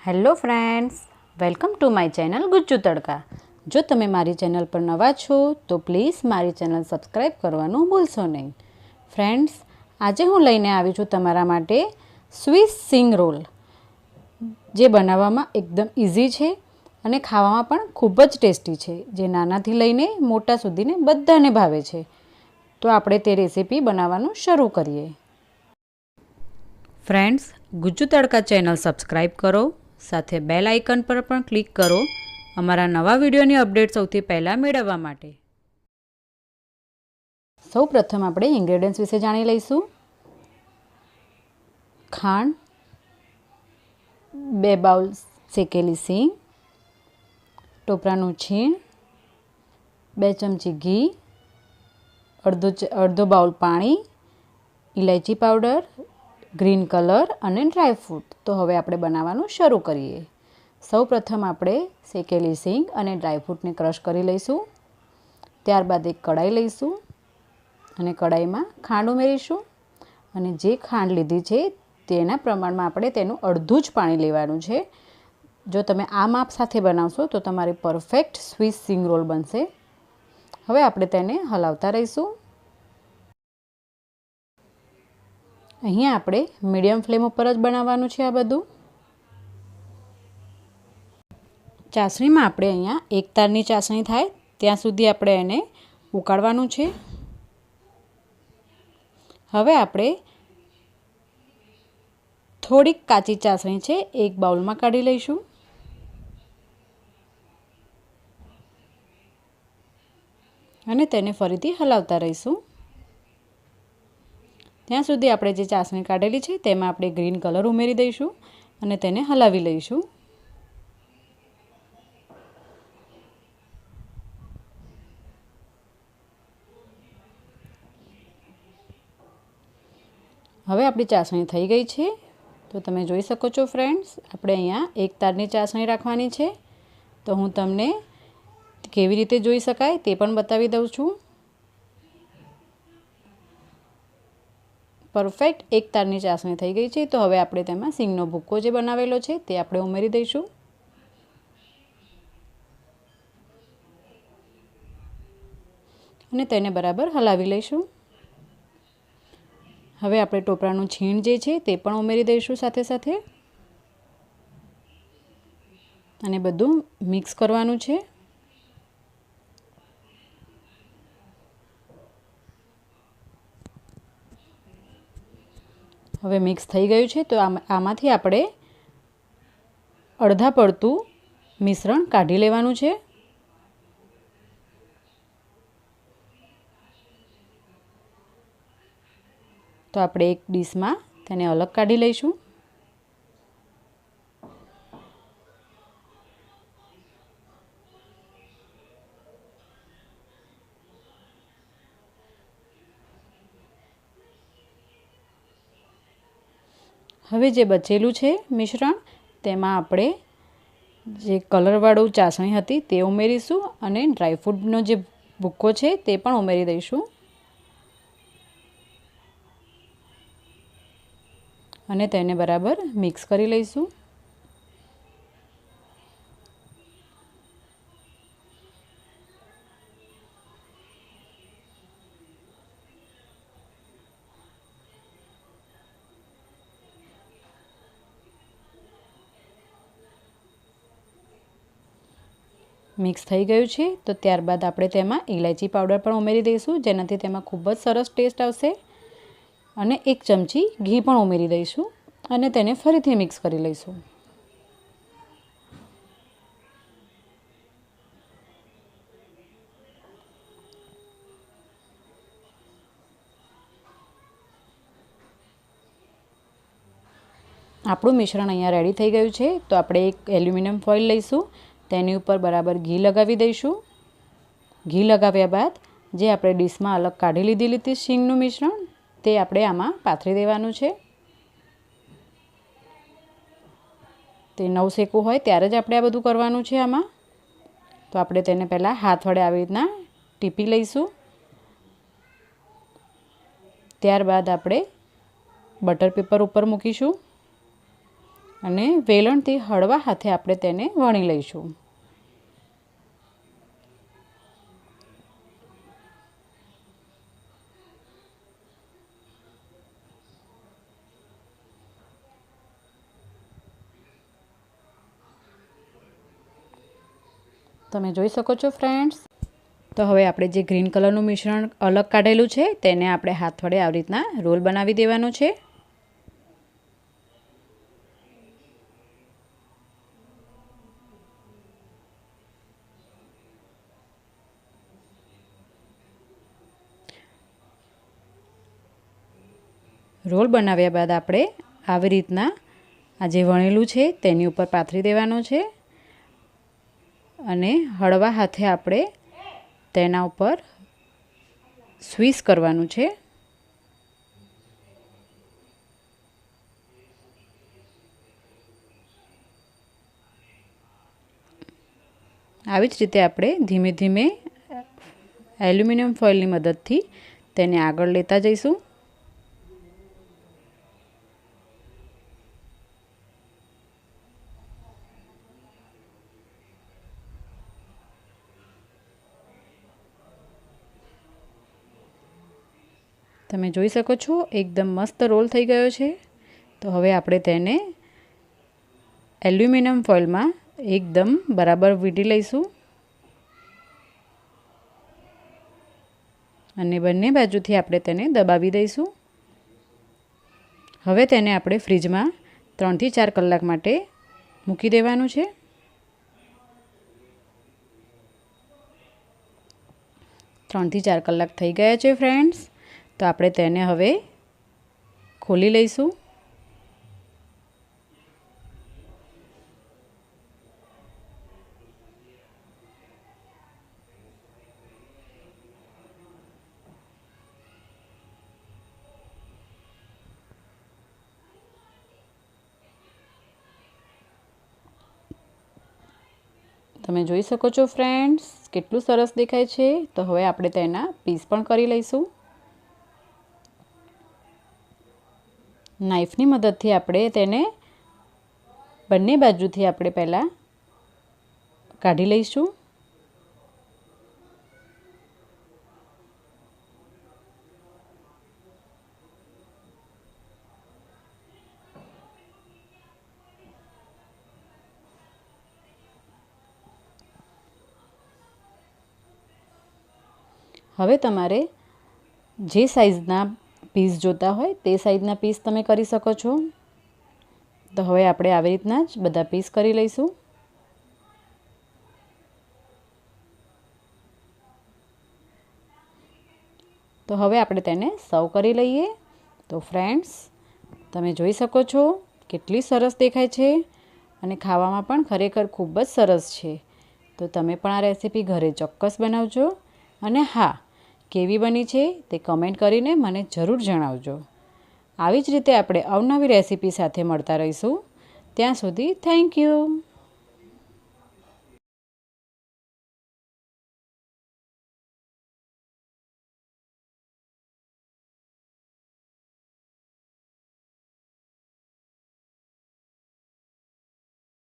Hello friends, welcome to my channel Gujju તડકા. જો તમે મારી ચેનલ પર નવા છો તો પ્લીઝ મારી ચેનલ સબસ્ક્રાઈબ કરવાનું ભૂલશો નહીં. ફ્રેન્ડ્સ, આજે હું લઈને આવી છું તમારા માટે સ્વિસ સિંગ રોલ, જે બનાવવામાં એકદમ ઇઝી છે અને ખાવામાં પણ ખૂબ જ ટેસ્ટી છે, જે નાનાથી લઈને મોટા સુધીને બધાને ભાવે છે. તો આપણે તે રેસીપી બનાવવાનું શરૂ કરીએ. ફ્રેન્ડ્સ, ગુજ્જુ તડકા ચેનલ સબસ્ક્રાઈબ કરો, સાથે બેલ આઇકન પર પણ ક્લિક કરો અમારા નવા વિડીયોની અપડેટ સૌથી પહેલાં મેળવવા માટે. સૌ પ્રથમ આપણે ઇન્ગ્રેડિયન્ટ્સ વિશે જાણી લઈશું. ખાંડ, 2 બાઉલ શેકેલી સિંગ, ટોપરાનું છીણ, 2 ચમચી ઘી, અડધો બાઉલ પાણી, ઇલાયચી પાવડર, ગ્રીન કલર અને ડ્રાયફ્રૂટ. તો હવે આપણે બનાવવાનું શરૂ કરીએ. સૌ પ્રથમ આપણે શેકેલી સિંગ અને ડ્રાયફ્રૂટને ક્રશ કરી લઈશું. ત્યારબાદ એક કઢાઈ લઈશું અને કઢાઈમાં ખાંડ ઉમેરીશું. અને જે ખાંડ લીધી છે તેના પ્રમાણમાં આપણે તેનું અડધું જ પાણી લેવાનું છે. જો તમે આ માપ સાથે બનાવશો તો તમારી પરફેક્ટ સ્વિસ સિંગ રોલ બનશે. હવે આપણે તેને હલાવતા રહીશું. અહીંયા આપણે મીડિયમ ફ્લેમ ઉપર જ બનાવવાનું છે આ બધું. ચાસણીમાં આપણે અહીંયા એક તારની ચાસણી થાય ત્યાં સુધી આપણે એને ઉકાળવાનું છે. હવે આપણે થોડીક કાચી ચાસણી છે એક બાઉલમાં કાઢી લઈશું. અને તેને ફરીથી હલાવતા રહીશું. ત્યાં સુધી આપણે જે ચાસણી કાઢેલી છે તેમાં આપણે ગ્રીન કલર ઉમેરી દઈશું અને તેને હલાવી લઈશું. હવે આપણી ચાસણી થઈ ગઈ છે. તો તમે જોઈ શકો છો ફ્રેન્ડ્સ, આપણે અહીંયા એક તારની ચાસણી રાખવાની છે. તો હું તમને કેવી રીતે જોઈ શકાય તે પણ બતાવી દઉં છું. પરફેક્ટ એક તારની ચાસણી થઈ ગઈ છે. તો હવે આપણે તેમાં સિંગનો ભૂક્કો જે બનાવેલો છે તે આપણે ઉમેરી દઈશું. અને તેને બરાબર હલાવી લઈશું. હવે આપણે ટોપરાનું છીણ જે છે તે પણ ઉમેરી દઈશું સાથે સાથે. અને બધું મિક્સ કરવાનું છે. હવે મિક્સ થઈ ગયું છે. તો આમાંથી આપણે અડધા પડતું મિશ્રણ કાઢી લેવાનું છે. તો આપણે એક ડીશમાં તેને અલગ કાઢી લઈશું. હવે જે બચેલું છે મિશ્રણ તેમાં આપણે જે કલરવાળું ચાસણી હતી તે ઉમેરીશું અને ડ્રાયફ્રૂટનો જે ભૂક્કો છે તે પણ ઉમેરી દઈશું. અને તેને બરાબર મિક્સ કરી લઈશું. મિક્સ થઈ ગયું છે. તો ત્યારબાદ આપણે તેમાં ઇલાયચી પાવડર પણ ઉમેરી દઈશું, જેનાથી તેમાં ખૂબ જ સરસ ટેસ્ટ આવશે. અને 1 ચમચી ઘી પણ ઉમેરી દઈશું અને તેને ફરીથી મિક્સ કરી લઈશું. આપણું મિશ્રણ અહીંયા રેડી થઈ ગયું છે. તો આપણે એક એલ્યુમિનિયમ ફોઇલ લઈશું, તેની ઉપર બરાબર ઘી લગાવી દઈશું. ઘી લગાવ્યા બાદ જે આપણે ડીશમાં અલગ કાઢી લીધેલી હતી શીંગનું મિશ્રણ તે આપણે આમાં પાથરી દેવાનું છે. તે નવશેકું હોય ત્યારે જ આપણે આ બધું કરવાનું છે આમાં. તો આપણે તેને પહેલાં હાથ વડે આવી રીતના ટીપી લઈશું. ત્યારબાદ આપણે બટર પેપર ઉપર મૂકીશું અને વેલણથી હળવા હાથે આપણે તેને વણી લઈશું. તમે જોઈ શકો છો ફ્રેન્ડ્સ. તો હવે આપણે જે ગ્રીન કલરનું મિશ્રણ અલગ કાઢેલું છે તેને આપણે હાથ વડે આવી રીતના રોલ બનાવી દેવાનો છે. રોલ બનાવ્યા બાદ આપણે આવી રીતના આ જે વણેલું છે તેની ઉપર પાથરી દેવાનો છે અને હળવા હાથે આપણે તેના ઉપર સ્વીસ કરવાનું છે. આવી જ રીતે આપણે ધીમે ધીમે એલ્યુમિનિયમ ફોઇલની મદદથી તેને આગળ લેતા જઈશું. તમે જોઈ શકો છો એકદમ મસ્ત રોલ થઈ ગયો છે. તો હવે આપણે તેને એલ્યુમિનિયમ ફોઇલમાં એકદમ બરાબર વીંટી લઈશું અને બંને બાજુથી આપણે તેને દબાવી દઈશું. હવે તેને આપણે ફ્રીજમાં 3 થી 4 કલાક માટે મૂકી દેવાનું છે. ત્રણ થી 4 કલાક થઈ ગયા છે ફ્રેન્ડ્સ. તો આપણે તેને હવે ખોલી લઈશું. તમે જોઈ શકો છો ફ્રેન્ડ્સ કેટલું સરસ દેખાય છે. તો હવે આપણે તેના પીસ પણ કરી લઈશું. નાઈફની મદદથી આપણે તેને બંને બાજુથી આપણે પહેલાં કાઢી લઈશું. હવે તમારે જે સાઈઝના પીસ જોતા હોય તે સાઈઝના પીસ તમે કરી શકો છો. તો હવે આપણે આવી રીતના જ બધા પીસ કરી લઈશું. તો હવે આપણે તેને સર્વ કરી લઈએ. તો ફ્રેન્ડ્સ તમે જોઈ શકો છો કેટલી સરસ દેખાય છે અને ખાવામાં પણ ખરેખર ખૂબ જ સરસ છે. તો તમે પણ આ રેસીપી ઘરે ચોક્કસ બનાવજો અને હા, કેવી બની છે તે કમેન્ટ કરીને મને જરૂર જણાવજો. આવી જ રીતે આપણે અવનવી રેસીપી સાથે મળતા રહીશું. ત્યાં સુધી થેન્ક યુ.